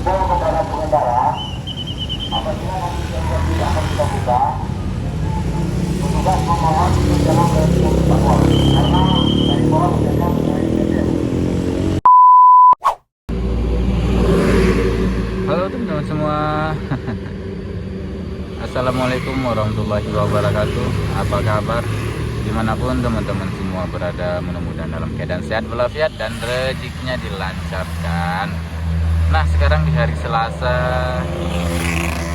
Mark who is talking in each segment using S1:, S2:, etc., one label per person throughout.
S1: Dihimbau kepada pengendara apabila nanti jam tidak akan kita buka, petugas memohon untuk jangan berhenti untuk takwa karena dari bawah hujannya mulai dedes.
S2: Halo teman-teman semua. Assalamualaikum warahmatullahi wabarakatuh. Apa kabar? Dimanapun teman-teman semua berada, mudah-mudahan dalam keadaan sehat walafiat dan rezekinya dilancarkan. Nah, sekarang di hari Selasa,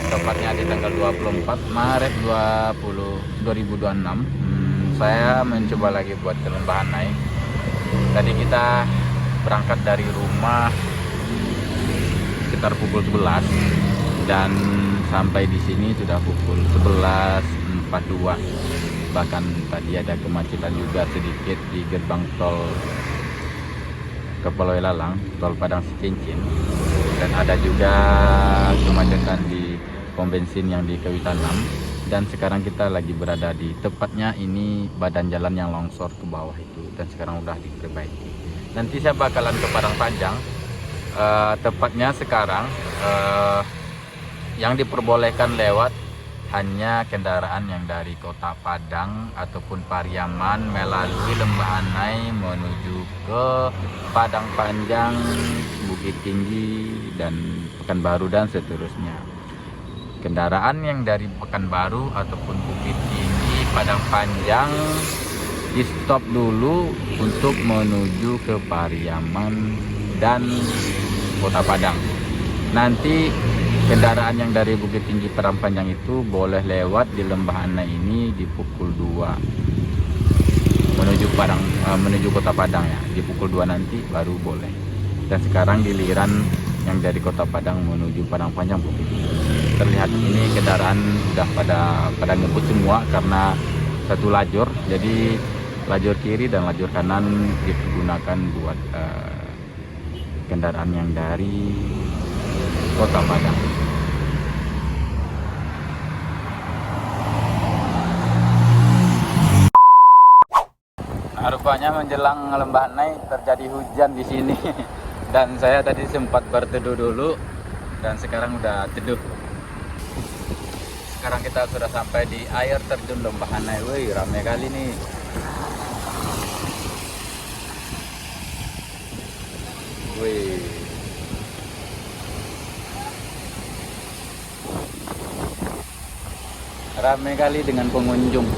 S2: tepatnya di tanggal 24 Maret 2026, saya mencoba lagi buat ke Lembah Hanai. Tadi kita berangkat dari rumah sekitar pukul 11 dan sampai di sini sudah pukul 11.42. Bahkan tadi ada kemacetan juga sedikit di gerbang tol Kepulauan Lalang, tol Padang Cincin, dan ada juga kemacetan di pom bensin yang di Kawitanam. Dan sekarang kita lagi berada di tepatnya ini badan jalan yang longsor ke bawah itu, dan sekarang udah diperbaiki. Nanti saya bakalan ke Padang Panjang. Tepatnya sekarang yang diperbolehkan lewat hanya kendaraan yang dari kota Padang ataupun Pariaman melalui Lembah Hanai menuju ke Padang Panjang, Bukit Tinggi, dan Pekanbaru dan seterusnya. Kendaraan yang dari Pekanbaru ataupun Bukit Tinggi, Padang Panjang di stop dulu untuk menuju ke Pariaman dan Kota Padang. Nanti kendaraan yang dari Bukit Tinggi Padang Panjang itu boleh lewat di Lembah Hanai ini di pukul 2 menuju Kota Padang ya. Di pukul 2 nanti baru boleh. Dan sekarang giliran yang dari Kota Padang menuju Padang Panjang Bukit Tinggi. Terlihat ini kendaraan sudah pada ngebut semua karena satu lajur. Jadi lajur kiri dan lajur kanan digunakan buat kendaraan yang dari Kota Padang. Nah, rupanya menjelang Lembah Hanai terjadi hujan di sini. Dan saya tadi sempat berteduh dulu dan sekarang udah teduh. Sekarang kita sudah sampai di air terjun Lembah Hanai. Wih, ramai kali nih. Wih. Ramai kali dengan pengunjung.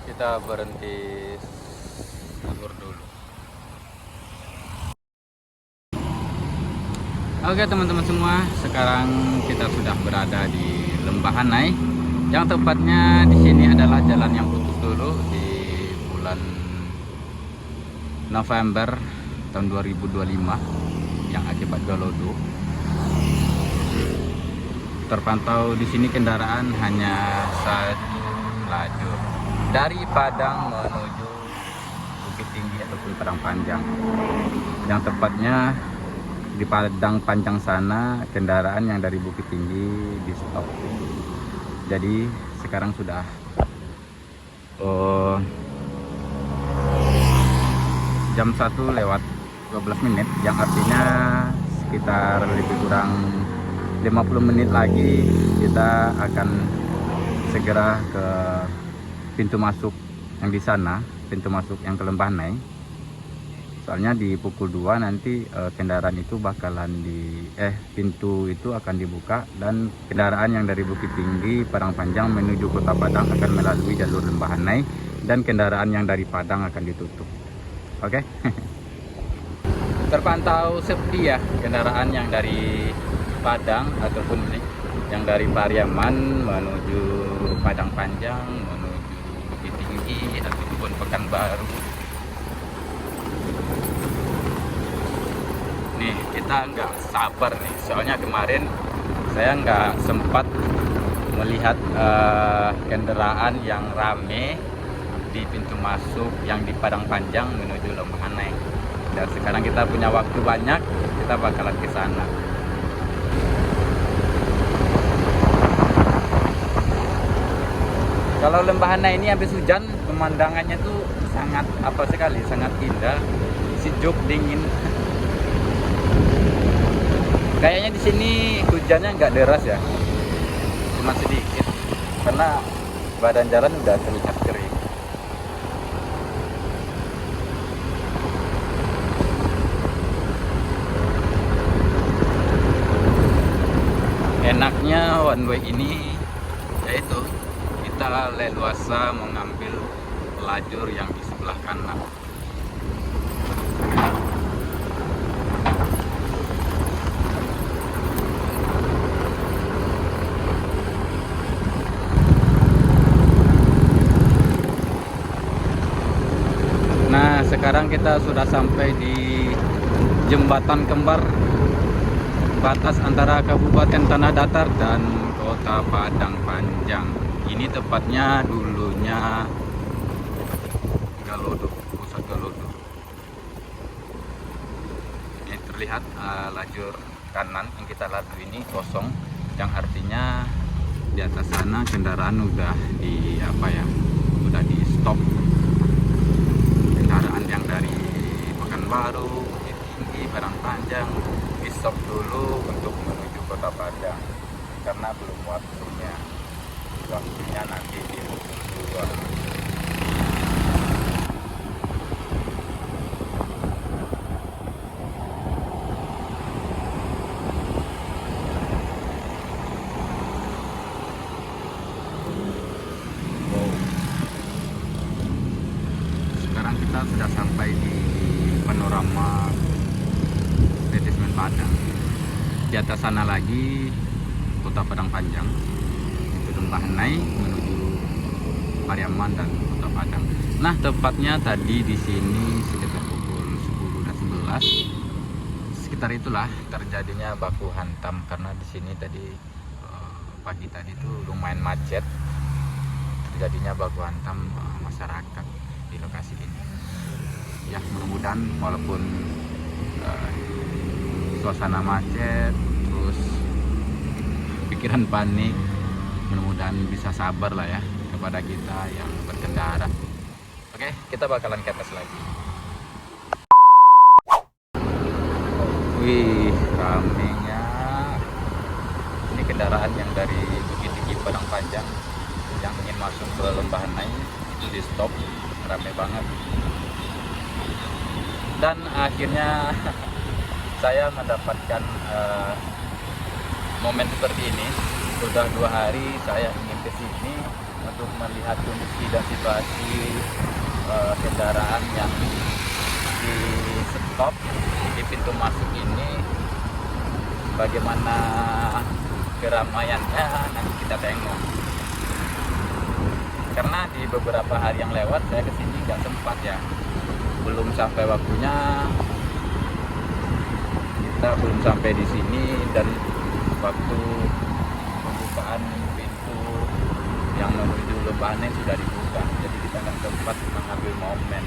S2: Kita berhenti mundur dulu. Oke teman-teman semua, sekarang kita sudah berada di Lembah Hanai. Yang tepatnya di sini adalah jalan yang putus dulu di bulan November tahun 2025 yang akibat Galodo. Terpantau di sini kendaraan hanya satu lajur dari Padang menuju Bukit Tinggi ataupun Padang Panjang. Yang tepatnya di Padang Panjang sana kendaraan yang dari Bukit Tinggi di stop. Jadi sekarang sudah jam 1 lewat 12 menit, yang artinya sekitar lebih kurang 50 menit lagi kita akan segera ke pintu masuk yang di sana, pintu masuk yang ke Lembah Hanai. Soalnya di pukul 2 nanti kendaraan itu bakalan pintu itu akan dibuka dan kendaraan yang dari Bukit Tinggi Padang Panjang menuju Kota Padang akan melalui jalur Lembah Hanai dan kendaraan yang dari Padang akan ditutup. Oke. Terpantau sepi ya kendaraan yang dari Padang ataupun yang dari Pariaman menuju Padang Panjang, menuju Bukit Tinggi ataupun Pekanbaru. Nih kita nggak sabar nih, soalnya kemarin saya nggak sempat melihat kendaraan yang rame di pintu masuk yang di Padang Panjang menuju Lembah Hanai. Dan sekarang kita punya waktu banyak, kita bakalan ke sana. Kalau Lembah Hanai ini habis hujan pemandangannya tuh sangat apa sekali, sangat indah, sejuk, dingin. Kayaknya di sini hujannya nggak deras ya, cuma sedikit karena badan jalan udah terlihat kering. Enaknya one way ini yaitu kita leluasa mengambil lajur yang di sebelah kanan. Nah, sekarang kita sudah sampai di jembatan kembar batas antara Kabupaten Tanah Datar dan Kota Padang Panjang. Ini tepatnya dulunya Galodo, pusat Galodo. Ini terlihat lajur kanan yang kita lalui ini kosong, yang artinya di atas sana kendaraan udah di udah di stop. Kendaraan yang dari Pekanbaru, Bukit Tinggi, Padang Panjang di stop dulu untuk menuju Kota Padang karena belum waktunya nanti di pukul 2. Sekarang kita sudah sampai di panorama Detesmen Padang. Di atas sana lagi Kota Padang Panjang, itu Lembah Hanai menuju Pariaman dan Kota Padang. Nah, tepatnya tadi di sini sekitar pukul 10 dan 11, sekitar itulah terjadinya baku hantam karena di sini tadi pagi tadi itu lumayan macet, terjadinya baku hantam masyarakat di lokasi ini. Ya, mudah-mudahan walaupun suasana macet, terus pikiran panik, mudah-mudahan bisa sabar lah ya kepada kita yang berkendara. Oke, kita bakalan ke atas lagi. Wih, ramenya. Ini kendaraan yang dari Bukit Tinggi Padang Panjang yang ingin masuk ke Lembah Hanai itu di stop, rame banget. Dan akhirnya saya mendapatkan momen seperti ini. Sudah 2 hari saya ingin ke sini untuk melihat kondisi dan situasi kendaraan yang di stop di pintu masuk ini, bagaimana keramaiannya nanti kita tengok. Karena di beberapa hari yang lewat saya kesini nggak sempat ya, belum sampai waktunya, kita belum sampai di sini dan waktu pembukaan pintu yang menuju Lembah Hanai sudah dibuka, jadi kita akan sempat mengambil momen.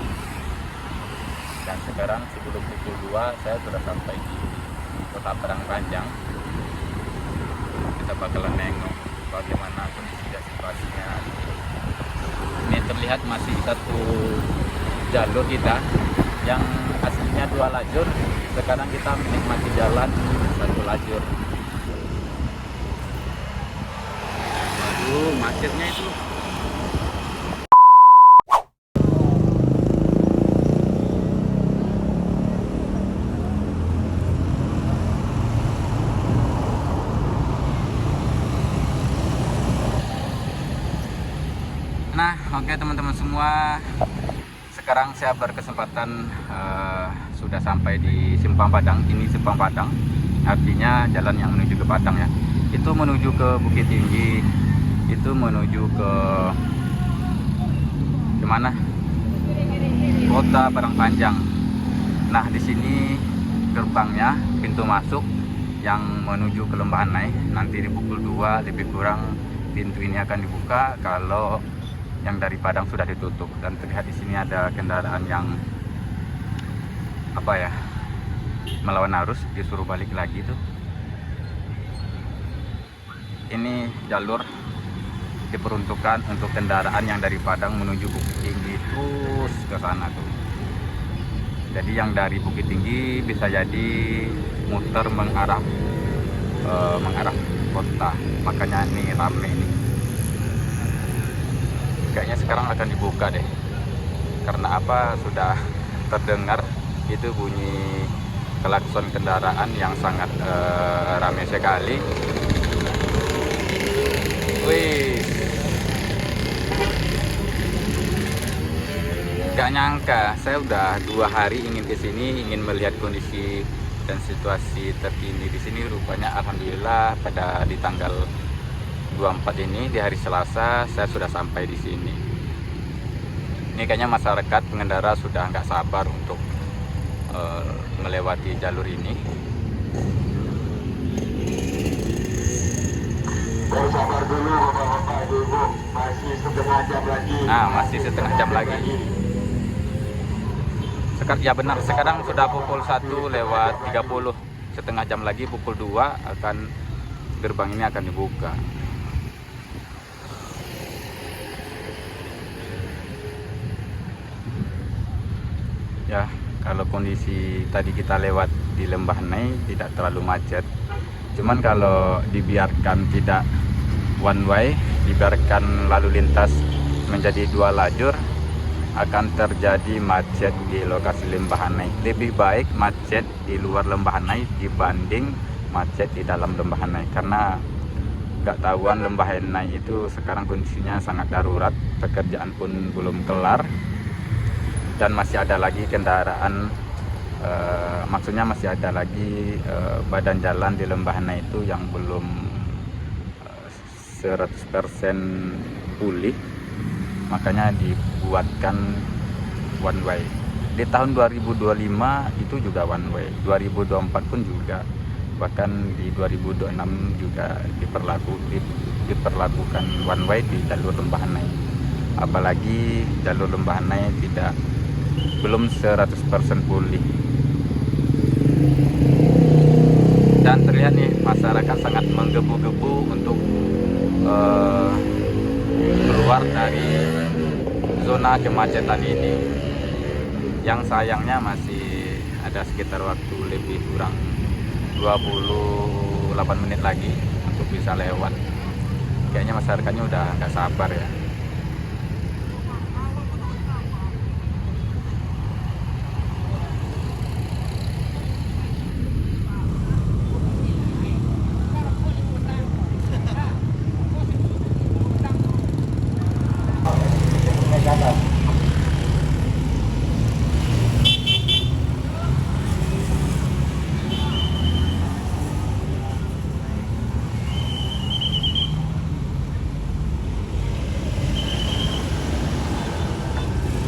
S2: Dan sekarang sebelum pukul 2 saya sudah sampai di Kota Padang Panjang. Kita bakalan nengok bagaimana kondisi dan situasinya. Ini terlihat masih satu jalur kita yang aslinya 2 lajur, sekarang kita menikmati jalan 1 lajur. Waduh, macetnya itu. Nah, oke teman-teman semua, sekarang saya berkesempatan sudah sampai di Simpang Padang. Ini Simpang Padang, artinya jalan yang menuju ke Padang ya. Itu menuju ke Bukit Tinggi, itu menuju ke mana? Kota Padang Panjang. Nah, di sini gerbangnya, pintu masuk yang menuju ke Lembah Hanai. Nanti di pukul 2 lebih kurang pintu ini akan dibuka kalau yang dari Padang sudah ditutup. Dan terlihat di sini ada kendaraan yang melawan arus, disuruh balik lagi tuh. Ini jalur diperuntukkan untuk kendaraan yang dari Padang menuju Bukit Tinggi terus ke sana tuh. Jadi yang dari Bukit Tinggi bisa jadi muter mengarah kota, makanya ini rame nih. Kayaknya sekarang akan dibuka deh, karena apa, sudah terdengar itu bunyi klakson kendaraan yang sangat ramai sekali. Wih, gak nyangka saya udah 2 hari ingin kesini, ingin melihat kondisi dan situasi terkini di sini. Rupanya alhamdulillah pada di tanggal 24 ini, di hari Selasa, saya sudah sampai di sini. Ini kayaknya masyarakat pengendara sudah nggak sabar untuk melewati jalur ini.
S1: Sabar dulu bapak-bapak, ibu-ibu, masih setengah jam lagi.
S2: Nah, masih setengah jam lagi. Ya benar, sekarang sudah pukul 1:30. Setengah jam lagi pukul 2 akan gerbang ini akan dibuka. Ya, kalau kondisi tadi kita lewat di Lembah Nai tidak terlalu macet. Cuman kalau dibiarkan tidak one way, dibiarkan lalu lintas menjadi 2 lajur, akan terjadi macet di lokasi Lembah Nai. Lebih baik macet di luar Lembah Nai dibanding macet di dalam Lembah Nai, karena gak tahuan Lembah Nai itu sekarang kondisinya sangat darurat, pekerjaan pun belum kelar, dan masih ada lagi kendaraan, maksudnya masih ada lagi badan jalan di Lembah Nai itu yang belum 100% pulih, makanya dibuatkan one way. Di tahun 2025 itu juga one way, 2024 pun juga, bahkan di 2026 juga diperlakukan one way di jalur Lembah Nai. Apalagi jalur Lembah Nai belum 100% pulih. Dan terlihat nih masyarakat sangat menggebu-gebu untuk keluar dari zona kemacetan ini. Yang sayangnya masih ada sekitar waktu lebih kurang 28 menit lagi untuk bisa lewat. Kayaknya masyarakatnya udah nggak sabar ya.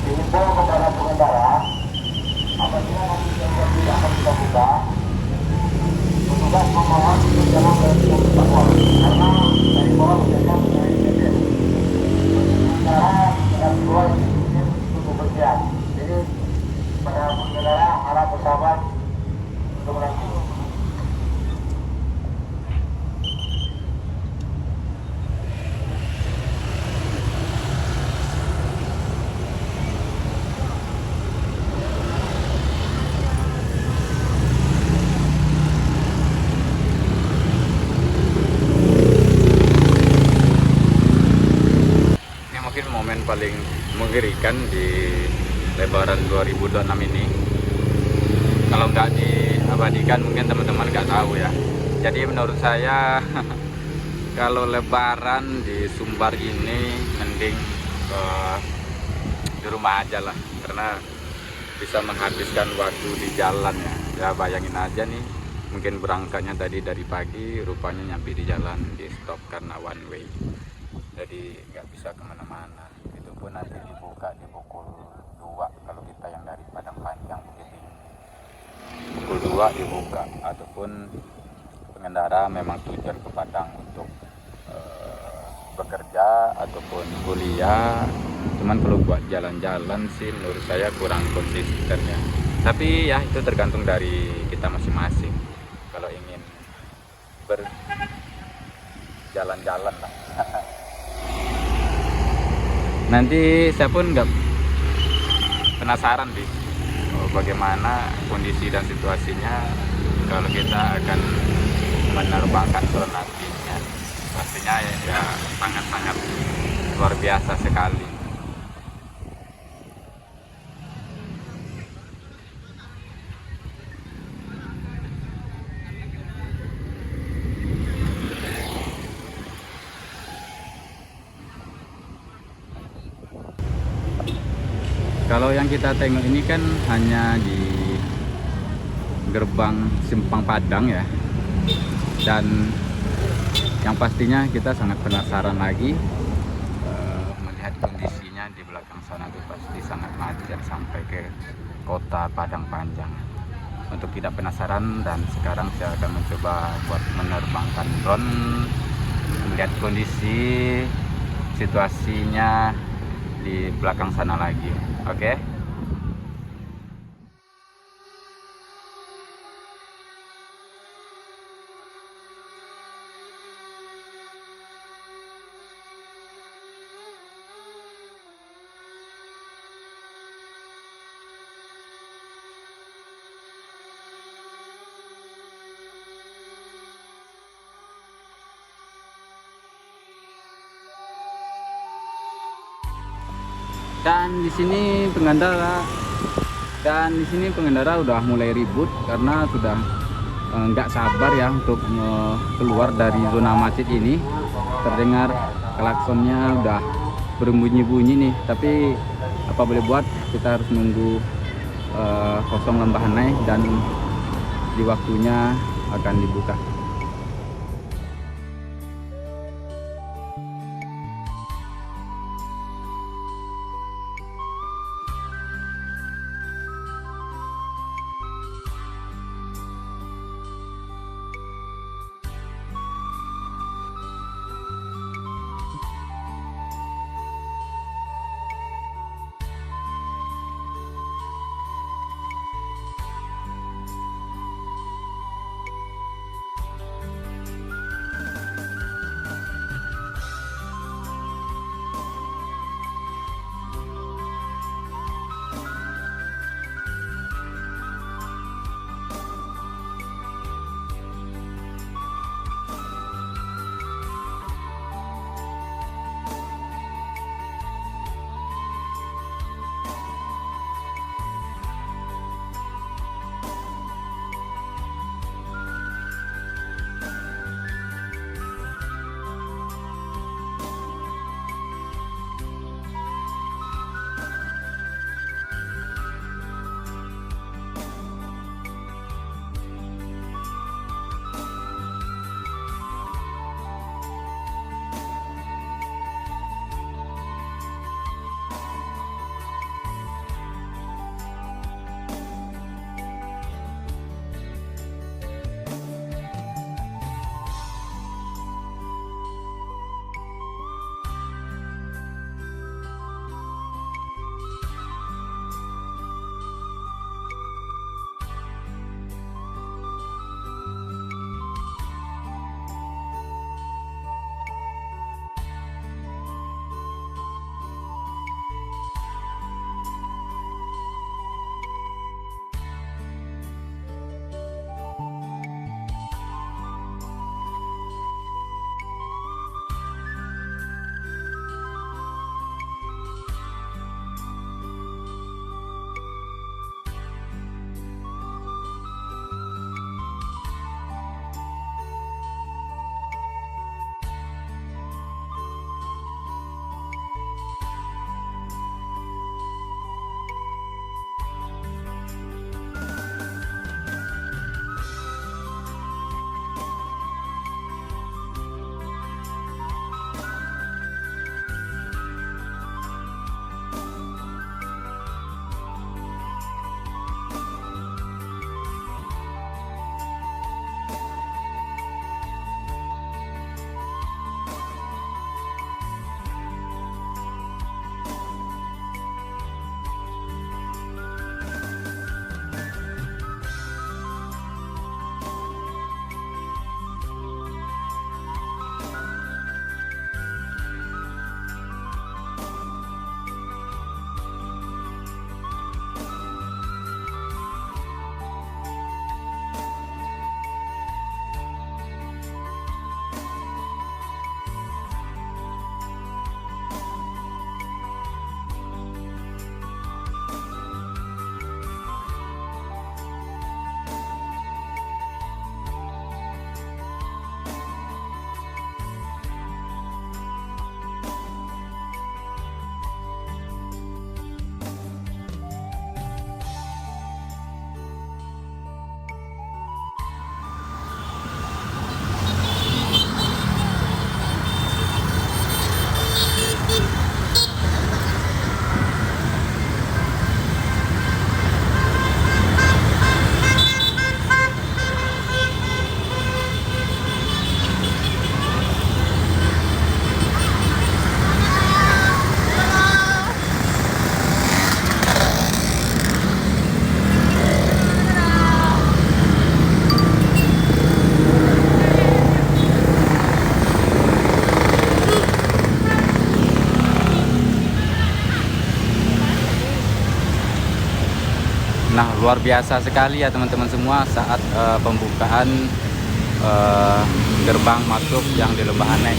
S1: Dihimbau kepada pengendara, apabila nanti jam-jam tidak akan kita buka, petugas memohon untuk jangan berhenti untuk takwa, karena dari bawah bekerja mencari titik. Sementara tidak keluar izin untuk berjalan. Jadi pada pengendara harap bersabar untuk menanti.
S2: Mungkin momen paling mengerikan di Lebaran 2026 ini. Kalau nggak diabadikan mungkin teman-teman nggak tahu ya. Jadi menurut saya kalau Lebaran di Sumbar ini mending di rumah aja lah, karena bisa menghabiskan waktu di jalan ya. Ya bayangin aja nih, mungkin berangkatnya tadi dari pagi, rupanya nyampe di jalan di stop karena one way. Jadi nggak bisa kemana-mana. Itu pun nanti dibuka di pukul 2 kalau kita yang dari Padang Panjang begitu. Pukul 2 dibuka, ataupun pengendara memang tujuan ke Padang untuk bekerja ataupun kuliah. Cuman kalau buat jalan-jalan sih menurut saya kurang konsisten ya. Tapi ya itu tergantung dari kita masing-masing. Kalau ingin berjalan-jalan lah. Nanti saya pun nggak penasaran sih bagaimana kondisi dan situasinya kalau kita akan menerbangkan drone nantinya. Pastinya ya sangat-sangat luar biasa sekali. Kalau yang kita tengok ini kan hanya di gerbang Simpang Padang ya, dan yang pastinya kita sangat penasaran lagi melihat kondisinya di belakang sana itu pasti sangat macet sampai ke kota Padang Panjang. Untuk tidak penasaran, dan sekarang saya akan mencoba buat menerbangkan drone, melihat kondisi situasinya di belakang sana lagi. Oke. Dan di sini pengendara udah mulai ribut karena sudah nggak sabar ya untuk keluar dari zona macet ini. Terdengar klaksonnya udah berbunyi-bunyi nih, tapi apa boleh buat, kita harus nunggu kosong Lembahanai dan di waktunya akan dibuka. Nah, luar biasa sekali ya teman-teman semua saat pembukaan gerbang masuk yang di Lembah Anai.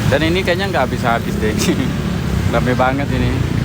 S2: Dan ini kayaknya nggak habis-habis deh. Rame banget ini.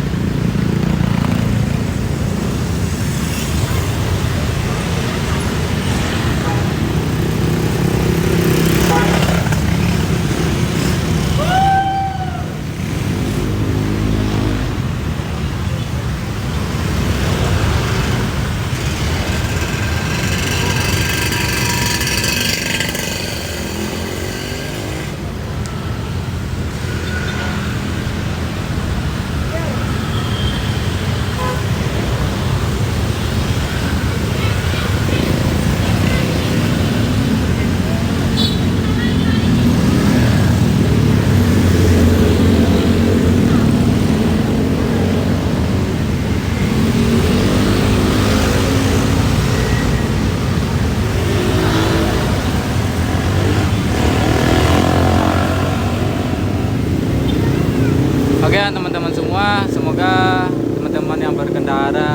S2: Oke teman-teman semua, semoga teman-teman yang berkendara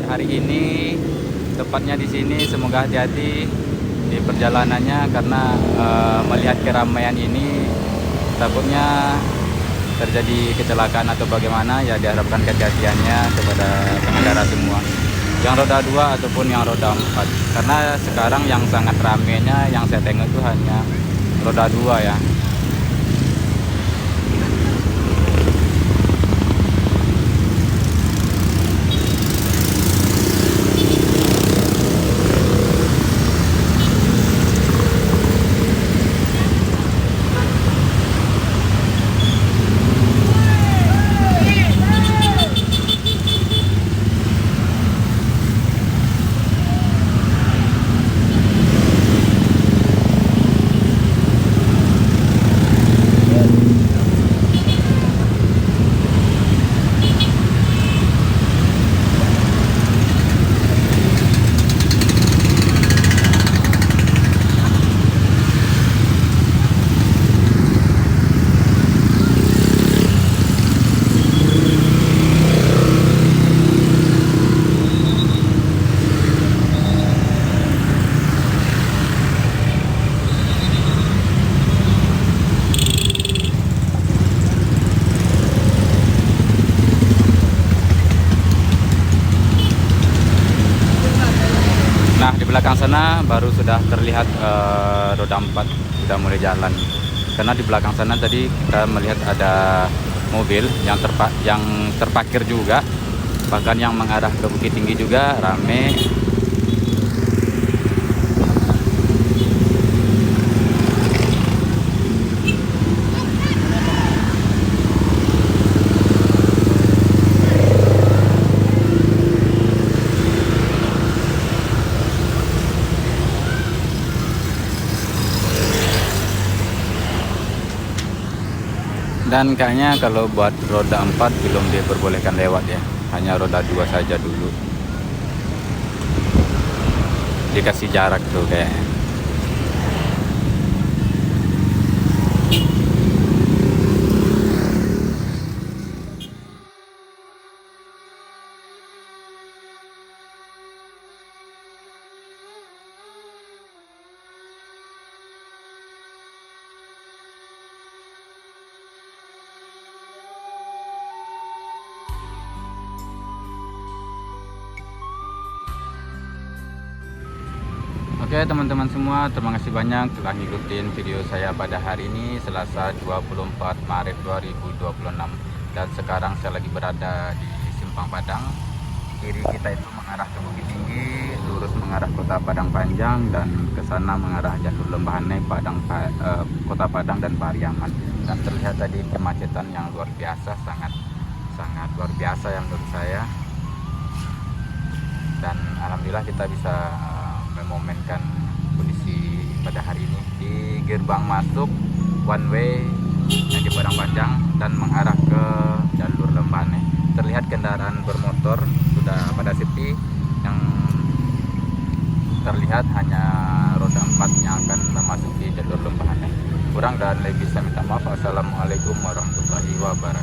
S2: hari ini, tepatnya di sini, semoga hati-hati di perjalanannya karena melihat keramaian ini takutnya terjadi kecelakaan atau bagaimana. Ya diharapkan kehati-hatiannya kepada pengendara semua, yang roda 2 ataupun yang roda 4, karena sekarang yang sangat ramainya yang saya tengok itu hanya roda 2 ya. Nah, di belakang sana baru sudah terlihat roda 4 sudah mulai jalan. Karena di belakang sana tadi kita melihat ada mobil yang terparkir juga, bahkan yang mengarah ke Bukit Tinggi juga rame. Dan kayaknya kalau buat roda 4 belum diperbolehkan lewat ya, hanya roda 2 saja dulu. Dikasih jarak tuh kayaknya. Oke teman-teman semua, terima kasih banyak telah ngikutin video saya pada hari ini Selasa 24 Maret 2026. Dan sekarang saya lagi berada di Simpang Padang. Kiri kita itu mengarah ke Bukit Tinggi, lurus mengarah Kota Padang Panjang, dan ke sana mengarah jalur Lembahanai, Kota Padang dan Pariaman. Dan terlihat tadi kemacetan yang luar biasa, sangat luar biasa yang menurut saya. Dan alhamdulillah kita bisa memomenkan kondisi pada hari ini di gerbang masuk one way yang di Padang Panjang dan mengarah ke jalur Lembahanai. Terlihat kendaraan bermotor sudah pada sepi, yang terlihat hanya roda 4 yang akan memasuki jalur Lembahanai. Kurang dan lebih saya minta maaf. Assalamualaikum warahmatullahi wabarakatuh.